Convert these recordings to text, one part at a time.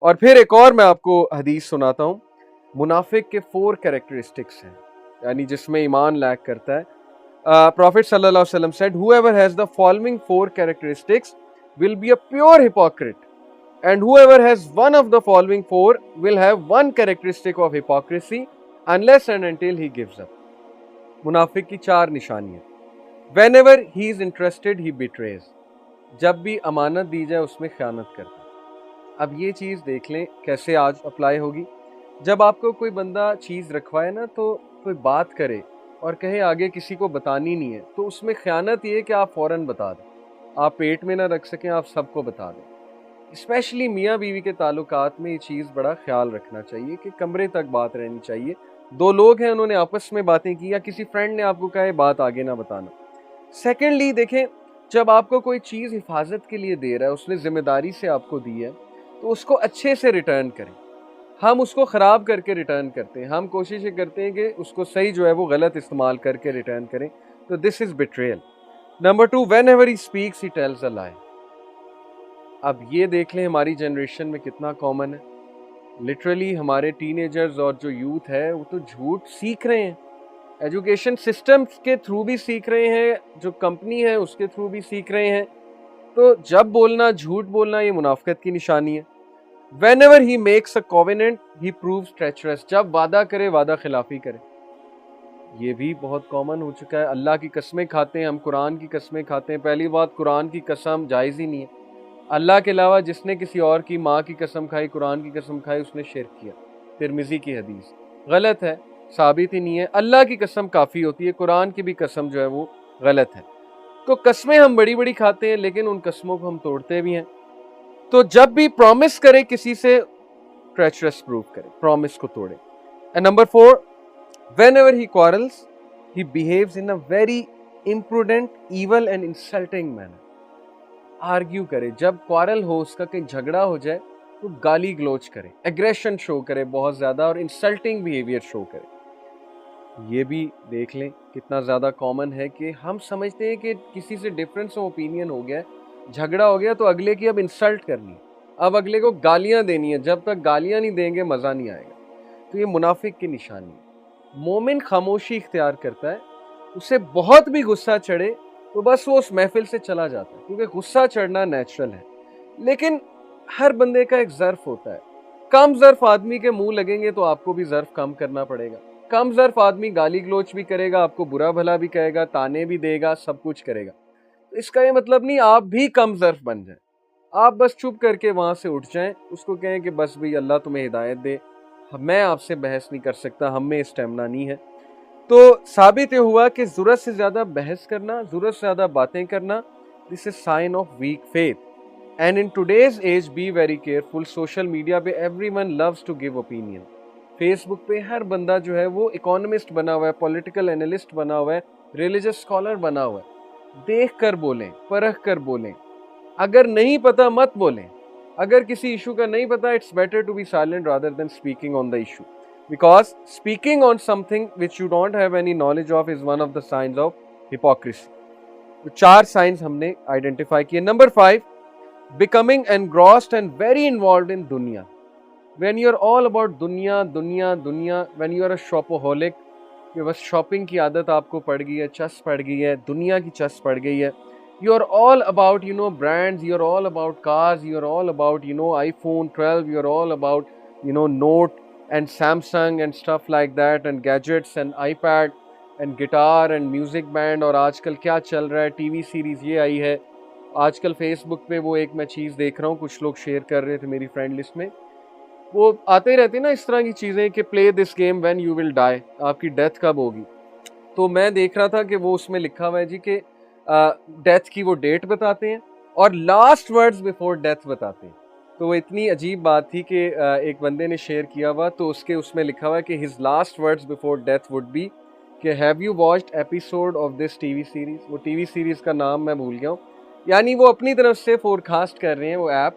اور پھر ایک اور میں آپ کو حدیث سناتا ہوں. منافق کے 4 کریکٹرسٹکس ہیں, یعنی جس میں ایمان لیک کرتا ہے. Prophet صلی اللہ علیہ وسلم said, whoever has the following 4 characteristics will be a pure hypocrite, and whoever has one of the following 4 will have one characteristic of hypocrisy unless and until he gives up. منافق کی 4 نشانیاں. Whenever he is interested, he betrays. جب بھی امانت دی جائے اس میں خیانت کرتا ہے. اب یہ چیز دیکھ لیں کیسے آج اپلائی ہوگی. جب آپ کو کوئی بندہ چیز رکھوائے نا تو کوئی بات کرے اور کہے آگے کسی کو بتانی نہیں ہے, تو اس میں خیانت یہ ہے کہ آپ فوراً بتا دیں. آپ پیٹ میں نہ رکھ سکیں, آپ سب کو بتا دیں. اسپیشلی میاں بیوی کے تعلقات میں یہ چیز بڑا خیال رکھنا چاہیے کہ کمرے تک بات رہنی چاہیے. 2 لوگ ہیں, انہوں نے آپس میں باتیں کی, یا کسی فرینڈ نے آپ کو کہا ہے بات آگے نہ بتانا. سیکنڈلی دیکھیں, جب آپ کو کوئی چیز حفاظت کے لیے دے رہا ہے, اس نے ذمہ داری سے آپ کو دی ہے, تو اس کو اچھے سے ریٹرن کریں. ہم اس کو خراب کر کے ریٹرن کرتے ہیں, ہم کوشش یہ کرتے ہیں کہ اس کو صحیح جو ہے وہ غلط استعمال کر کے ریٹرن کریں. تو this is betrayal. Number 2, whenever he speaks he tells a lie. اب یہ دیکھ لیں ہماری جنریشن میں کتنا کامن ہے. لٹرلی ہمارے ٹین ایجرز اور جو یوتھ ہے وہ تو جھوٹ سیکھ رہے ہیں. ایجوکیشن سسٹمز کے تھرو بھی سیکھ رہے ہیں, جو کمپنی ہے اس کے تھرو بھی سیکھ رہے ہیں. تو جب بولنا, جھوٹ بولنا, یہ منافقت کی نشانی ہے. Whenever he makes a covenant, he proves treacherous. جب وعدہ کرے وعدہ خلافی کرے. یہ بھی بہت کامن ہو چکا ہے. اللہ کی قسمیں کھاتے ہیں, ہم قرآن کی قسمیں کھاتے ہیں. پہلی بات, قرآن کی قسم جائز ہی نہیں ہے. اللہ کے علاوہ جس نے کسی اور کی ماں کی قسم کھائی, قرآن کی قسم کھائی, اس نے شرک کیا. ترمذی کی حدیث غلط ہے, ثابت ہی نہیں ہے. اللہ کی قسم کافی ہوتی ہے, قرآن کی بھی قسم جو ہے وہ غلط ہے. تو قسمیں ہم بڑی بڑی کھاتے ہیں, لیکن ان قسموں کو ہم توڑتے بھی ہیں. تو جب بھی پرومس کرے کسی سے, ٹریچرس پروف کرے, پرومس کو توڑے. And number 4, whenever he quarrels, he behaves in a very imprudent, evil and insulting manner. Argue کرے, جب کوارل ہو, اس کا کہیں جھگڑا ہو جائے, تو گالی گلوچ کرے, ایگریشن شو کرے بہت زیادہ, اور انسلٹنگ بیہیویئر شو کرے. یہ بھی دیکھ لیں کتنا زیادہ کامن ہے کہ ہم سمجھتے ہیں کہ کسی سے ڈفرینس آف اوپینین ہو گیا, جھگڑا ہو گیا, تو اگلے کی اب انسلٹ کرنی ہے, اب اگلے کو گالیاں دینی ہے. جب تک گالیاں نہیں دیں گے مزہ نہیں آئے گا. تو یہ منافق کی نشانی ہے. مومن خاموشی اختیار کرتا ہے. اسے بہت بھی غصہ چڑھے تو بس وہ اس محفل سے چلا جاتا ہے, کیونکہ غصہ چڑھنا نیچرل ہے. لیکن ہر بندے کا ایک ظرف ہوتا ہے. کم ظرف آدمی کے منہ لگیں گے تو آپ کو بھی ظرف کم کرنا پڑے گا. کم ظرف آدمی گالی گلوچ بھی کرے گا, آپ کو برا بھلا بھی کہے گا, تانے بھی دے گا, سب کچھ کرے گا. اس کا یہ مطلب نہیں آپ بھی کم ظرف بن جائیں. آپ بس چپ کر کے وہاں سے اٹھ جائیں, اس کو کہیں کہ بس بھئی اللہ تمہیں ہدایت دے, میں آپ سے بحث نہیں کر سکتا, ہم میں اسٹیمنا نہیں ہے. تو ثابت یہ ہوا کہ ضرورت سے زیادہ بحث کرنا, ضرورت سے زیادہ باتیں کرنا, this is sign of weak faith. And in today's age be very careful. Social media پہ everyone loves to give opinion. Facebook پہ ہر بندہ جو ہے وہ اکانومسٹ بنا ہوا ہے, پولیٹیکل انالسٹ بنا ہوا ہے, ریلیجس اسکالر بنا ہوا ہے. دیکھ کر بولیں, پرکھ کر بولیں. اگر نہیں پتا مت بولیں. اگر کسی ایشو کا نہیں پتا, it's better to be silent rather than speaking on the issue, because speaking on something which you don't have any knowledge of is one of the signs of hypocrisy. تو 4 signs ہم نے identify کیے. Number 5, becoming engrossed and very involved in dunya. When you are all about دنیا دنیا دنیا, when you are a shopaholic, کہ بس shopping کی عادت آپ کو پڑ گئی ہے, چس پڑ گئی ہے, دنیا کی چس پڑ گئی ہے. You are all about, brands, you are all about cars, you are all about, iPhone 12, you are all about, Note and Samsung and stuff like that, and gadgets and iPad and guitar and music band. اور آج کل کیا چل رہا ہے, T V series یہ آئی ہے. آج کل فیس بک پہ وہ ایک میں چیز دیکھ رہا ہوں, کچھ لوگ شیئر کر رہے تھے میری فرینڈ لسٹ میں, وہ آتے رہتے نا اس طرح کی چیزیں کہ play this game when you will die, آپ کی ڈیتھ کب ہوگی. تو میں دیکھ رہا تھا کہ وہ اس میں لکھا ہوا ہے جی کہ ڈیتھ کی وہ ڈیٹ بتاتے ہیں اور لاسٹ ورڈز بیفور ڈیتھ بتاتے ہیں. تو وہ اتنی عجیب بات تھی کہ ایک بندے نے شیئر کیا ہوا, تو اس میں لکھا ہوا ہے کہ his last words before death would be کہ have you watched episode of this T V series. وہ ٹی وی سیریز کا نام میں بھول گیا ہوں. یعنی وہ اپنی طرف سے فور کاسٹ کر رہے ہیں وہ ایپ.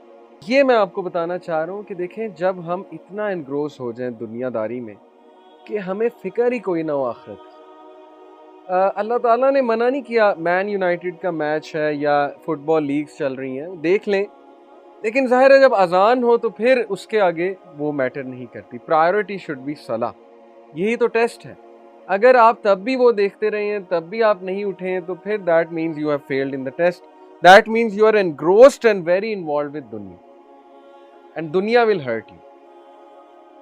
یہ میں آپ کو بتانا چاہ رہا ہوں کہ دیکھیں, جب ہم اتنا انگروس ہو جائیں دنیا داری میں کہ ہمیں فکر ہی کوئی نہ ہو آخرت. اللہ تعالیٰ نے منع نہیں کیا, مین یونائٹڈ کا میچ ہے یا فٹ بال لیگز چل رہی ہیں, دیکھ لیں. لیکن ظاہر ہے جب اذان ہو تو پھر اس کے آگے وہ میٹر نہیں کرتی. پرائیورٹی شوڈ بی صلاح. یہی تو ٹیسٹ ہے. اگر آپ تب بھی وہ دیکھتے رہے ہیں, تب بھی آپ نہیں اٹھے ہیں, تو پھر that means you have failed in the test. That means you are engrossed and very involved with دنیا, اینڈ دنیا will hurt you.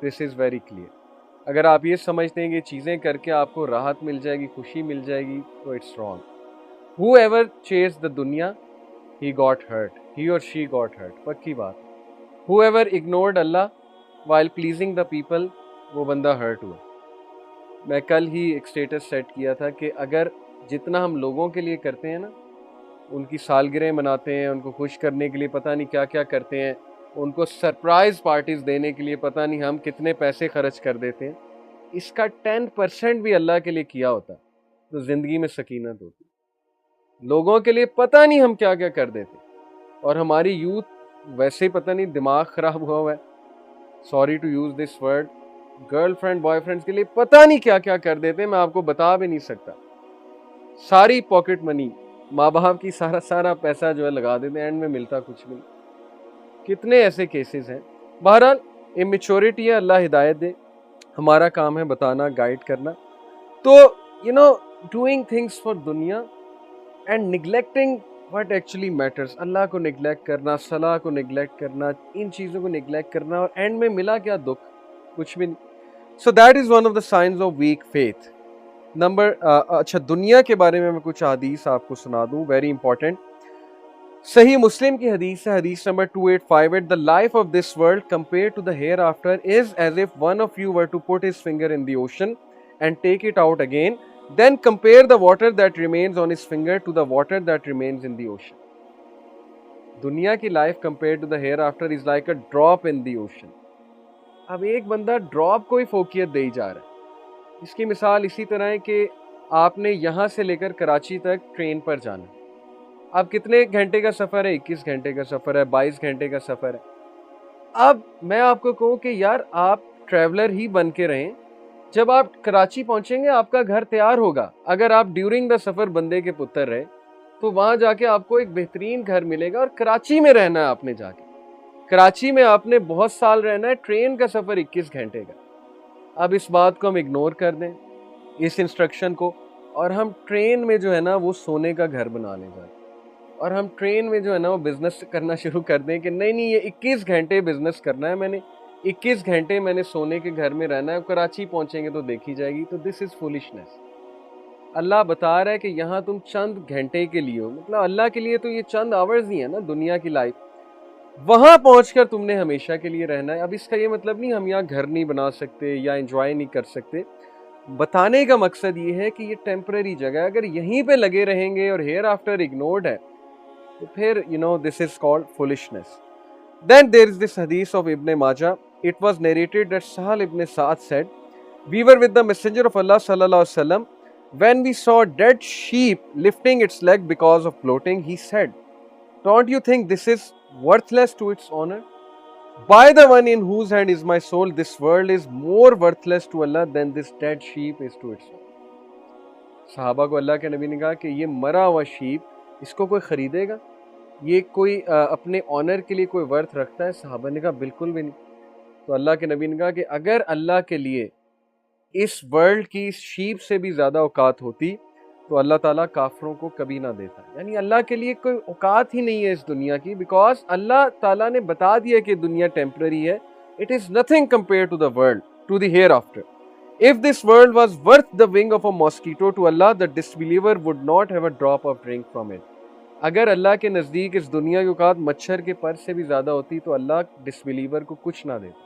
This is very clear. اگر آپ یہ سمجھتے ہیں کہ چیزیں کر کے آپ کو راحت مل جائے گی, خوشی مل جائے گی, تو اٹس رانگ. ہو ایور چیز دا دنیا, he got hurt, he or she got hurt. پکی بات. whoever ignored Allah while pleasing the people, وہ بندہ hurt ہوا. میں کل ہی ایک سٹیٹس سیٹ کیا تھا کہ اگر جتنا ہم لوگوں کے لیے کرتے ہیں نا, ان کی سالگرہیں مناتے ہیں, ان کو خوش کرنے کے لیے پتہ نہیں کیا کیا کرتے ہیں, ان کو سرپرائز پارٹیز دینے کے لیے پتہ نہیں ہم کتنے پیسے خرچ کر دیتے ہیں, اس کا 10% بھی اللہ کے لیے کیا ہوتا تو زندگی میں سکینت ہوتی. لوگوں کے لیے پتہ نہیں ہم کیا کیا کر دیتے, اور ہماری یوتھ ویسے ہی پتہ نہیں دماغ خراب ہوا ہے, sorry to use this word, girlfriend boyfriends کے لیے پتہ نہیں کیا کیا کر دیتے, میں آپ کو بتا بھی نہیں سکتا. ساری پاکٹ منی, ماں باپ کی سارا پیسہ جو ہے لگا دیتے, اینڈ میں ملتا کچھ بھی نہیں. کتنے ایسے کیسز ہیں. بہرحال امیچورٹی ہے, اللہ ہدایت دے. ہمارا کام ہے بتانا, گائیڈ کرنا. تو ڈوئنگ تھنگس فار دنیا اینڈ نگلیکٹنگ what actually matters, اللہ کو نگلیکٹ کرنا, صلاح کو نگلیکٹ کرنا, ان چیزوں کو نگلیکٹ کرنا, اور اینڈ میں ملا کیا دکھ, کچھ بھی نہیں. So that is one of the signs of weak faith. اچھا دنیا کے بارے میں کچھ حدیث آپ کو سنا دوں, ویری امپورٹنٹ. صحیح مسلم کی حدیث ہے, حدیث number 2858. The life of this world compared to the hereafter is as if one of you were to put his finger in the ocean and take it out again. Then compare the water that remains on his finger to the water that remains in the ocean. دنیا کی life compared to the hereafter is like a drop in the ocean. اب ایک بندہ drop کو ہی فوقیت دے جا رہا ہے. اس کی مثال اسی طرح ہے کہ آپ نے یہاں سے لے کر کراچی تک ٹرین پر جانا. اب کتنے گھنٹے کا سفر ہے؟ 21 گھنٹے کا سفر ہے, 22 گھنٹے کا سفر ہے. اب میں آپ کو کہوں کہ یار آپ ٹریولر ہی بن کے رہیں, جب آپ کراچی پہنچیں گے آپ کا گھر تیار ہوگا. اگر آپ ڈیورنگ دا سفر بندے کے پتر رہے تو وہاں جا کے آپ کو ایک بہترین گھر ملے گا, اور کراچی میں رہنا ہے آپ نے جا کے. کراچی میں آپ نے بہت سال رہنا ہے, ٹرین کا سفر 21 گھنٹے کا. اب اس بات کو ہم اگنور کر دیں, اس انسٹرکشن کو, اور ہم ٹرین میں جو ہے نا وہ سونے کا گھر بنا لیں جا, اور ہم ٹرین میں جو ہے نا وہ بزنس کرنا شروع کر دیں کہ نہیں یہ 21 گھنٹے بزنس کرنا ہے میں نے, 21 گھنٹے میں نے سونے کے گھر میں رہنا ہے, کراچی پہنچیں گے تو دیکھی جائے گی. تو دس از فولشنس. اللہ بتا رہا ہے کہ یہاں تم چند گھنٹے کے لیے ہو, مطلب اللہ کے لیے تو یہ چند آورز ہی ہیں نا دنیا کی لائف. وہاں پہنچ کر تم نے ہمیشہ کے لیے رہنا ہے. اب اس کا یہ مطلب نہیں ہم یہاں گھر نہیں بنا سکتے یا انجوائے نہیں کر سکتے. بتانے کا مقصد یہ ہے کہ یہ ٹیمپرری جگہ ہے, اگر یہیں پہ لگے رہیں گے اور ہیئر آفٹر اگنورڈ ہے تو پھر this is called foolishness. Then there is this hadith of Ibn Majah. It was narrated that Sahal ibn Sa'ad said, we were with the Messenger of Allah sallallahu alaihi wasallam. When we saw dead sheep lifting its leg because of bloating, he said, don't you think this is worthless to its owner? By the one in whose hand is my soul, this world is more worthless to Allah than this dead sheep is to its owner. صحابہ کو اللہ کے نبی نے کہا کہ یہ مرا ہوا شیپ, اس کو کوئی خریدے گا؟ یہ کوئی اپنے آنر کے لیے کوئی ورتھ رکھتا ہے؟ صحابہ نے کہا بالکل بھی نہیں. تو اللہ کے نبی نے کہا کہ اگر اللہ کے لیے اس ورلڈ کی شیپ سے بھی زیادہ اوقات ہوتی تو اللہ تعالیٰ کافروں کو کبھی نہ دیتا. یعنی اللہ کے لیے کوئی اوقات ہی نہیں ہے اس دنیا کی, بیکاز اللہ تعالیٰ نے بتا دیا کہ دنیا ٹیمپرری ہے. It is nothing compared to the world, to the hereafter. If this world was worth the wing of a mosquito to Allah, the disbeliever would not have a drop of drink from it. اگر اللہ کے نزدیک اس دنیا کی اوقات مچھر کے پر سے بھی زیادہ ہوتی تو اللہ ڈسبیلیور کو کچھ نہ دیتا.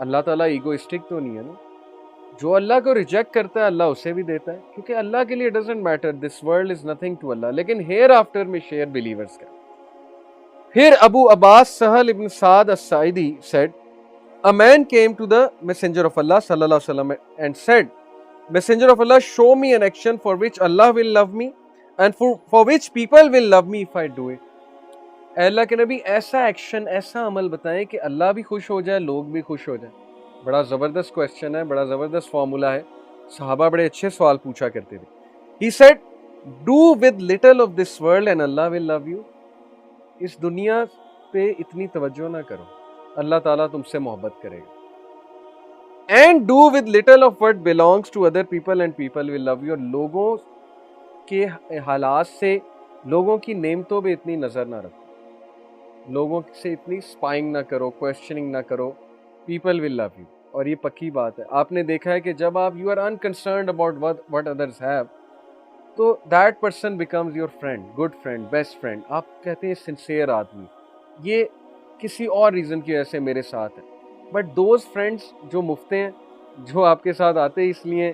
اللہ تعالیٰ ایگوئسٹک تو نہیں ہے نا, جو اللہ کو ریجیکٹ کرتا ہے اللہ اسے بھی دیتا ہے, کیونکہ اللہ کے لیے doesn't matter, this world is nothing to Allah. لیکن ہیئر آفٹر میں شیئر بلیورز کا. پھر ابو عباس سہل ابن سعد الساعدی said, a man came to the messenger of Allah sallallahu alaihi wasallam and said, messenger of Allah, show me an action for which Allah will love me and for which people will love me if I do it. اے اللہ کے نبی ایسا action, ایسا عمل بتائیں کہ اللہ بھی خوش ہو جائے, لوگ بھی خوش ہو جائیں. بڑا زبردست کویسچن ہے, بڑا زبردست فارمولا ہے. صحابہ بڑے اچھے سوال پوچھا کرتے تھے. He said, do with little of this world and Allah will love you. اس دنیا پہ اتنی توجہ نہ کرو, اللہ تعالیٰ تم سے محبت کرے گا. And do with little of what belongs to other people and people will love you. اور لوگوں کے حالات سے, لوگوں کی نعمتوں پہ اتنی نظر نہ رکھو, لوگوں سے اتنی اسپائنگ نہ کرو, کویسچننگ نہ کرو. People will love you. اور یہ پکی بات ہے, آپ نے دیکھا ہے کہ جب آپ you are unconcerned about what others have, تو that person becomes your friend, good friend, best friend. آپ کہتے ہیں سنسیئر آدمی, یہ کسی اور ریزن کی وجہ سے میرے ساتھ ہے. بٹ دوز فرینڈس جو مفتے ہیں, جو آپ کے ساتھ آتے اس لیے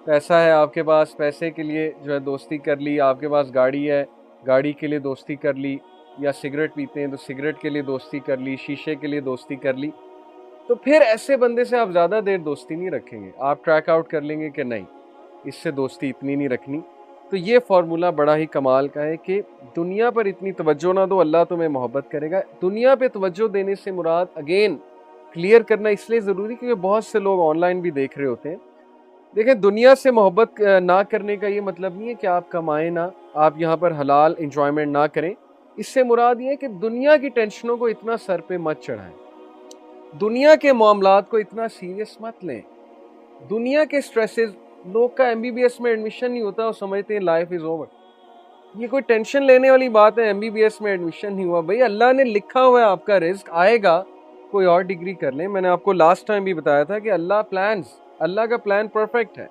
پیسہ ہے آپ کے پاس, پیسے کے لیے جو ہے دوستی کر لی, آپ کے پاس گاڑی ہے, گاڑی کے لیے دوستی کر لی, یا سگریٹ پیتے ہیں تو سگریٹ کے لیے دوستی کر لی, شیشے کے لیے دوستی کر لی, تو پھر ایسے بندے سے آپ زیادہ دیر دوستی نہیں رکھیں گے. آپ ٹریک آؤٹ کر لیں گے کہ نہیں, اس سے دوستی اتنی نہیں رکھنی. تو یہ فارمولہ بڑا ہی کمال کا ہے کہ دنیا پر اتنی توجہ نہ دو, اللہ تمہیں محبت کرے گا. دنیا پہ توجہ دینے سے مراد, اگین کلیئر کرنا اس لیے ضروری کیونکہ بہت سے لوگ آن لائن بھی دیکھ رہے ہوتے ہیں. دیکھیں, دنیا سے محبت نہ کرنے کا یہ مطلب نہیں ہے کہ آپ کمائیں نہ, آپ یہاں پر حلال انجوائمنٹ نہ کریں. اس سے مراد یہ ہے کہ دنیا کی ٹینشنوں کو اتنا سر پہ مت چڑھائیں, دنیا کے معاملات کو اتنا سیریس مت لیں. دنیا کے سٹریسز, لوگ کا MBBS میں ایڈمیشن نہیں ہوتا, وہ سمجھتے ہیں لائف از اوور. یہ کوئی ٹینشن لینے والی بات ہے؟ MBBS میں ایڈمیشن نہیں ہوا, بھائی اللہ نے لکھا ہوا ہے آپ کا رزق آئے گا, کوئی اور ڈگری کر لیں. میں نے آپ کو لاسٹ ٹائم بھی بتایا تھا کہ اللہ کا پلان پرفیکٹ ہے.